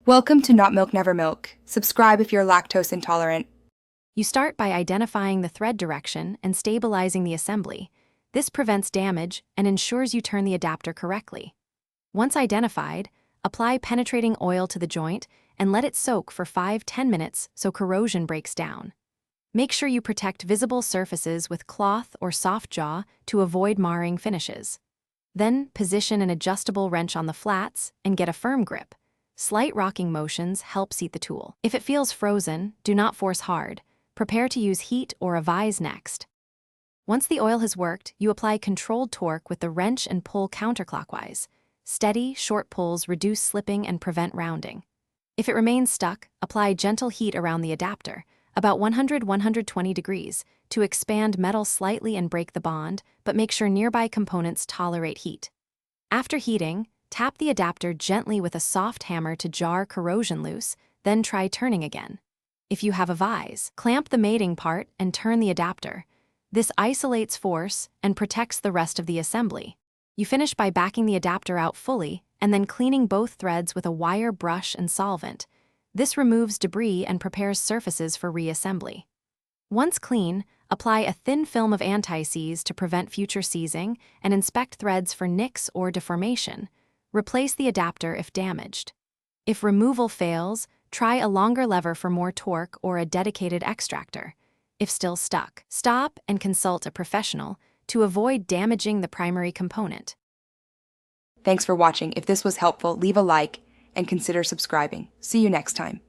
Welcome to Not Milk Never Milk. Subscribe if you're lactose intolerant. You start by identifying the thread direction and stabilizing the assembly. This prevents damage and ensures you turn the adapter correctly. Once identified, apply penetrating oil to the joint and let it soak for 5–10 minutes so corrosion breaks down. Make sure you protect visible surfaces with cloth or soft jaw to avoid marring finishes. Then position an adjustable wrench on the flats and get a firm grip. Slight rocking motions help seat the tool. If it feels frozen, do not force hard. Prepare to use heat or a vise next. Once the oil has worked, you apply controlled torque with the wrench and pull counterclockwise. Steady, short pulls reduce slipping and prevent rounding. If it remains stuck, apply gentle heat around the adapter, about 100–120 degrees, to expand metal slightly and break the bond, but make sure nearby components tolerate heat. After heating, tap the adapter gently with a soft hammer to jar corrosion loose, then try turning again. If you have a vise, clamp the mating part and turn the adapter. This isolates force and protects the rest of the assembly. You finish by backing the adapter out fully and then cleaning both threads with a wire brush and solvent. This removes debris and prepares surfaces for reassembly. Once clean, apply a thin film of anti-seize to prevent future seizing and inspect threads for nicks or deformation. Replace the adapter if damaged. If removal fails, try a longer lever for more torque or a dedicated extractor. If still stuck, stop and consult a professional to avoid damaging the primary component. Thanks for watching. If this was helpful, leave a like and consider subscribing. See you next time.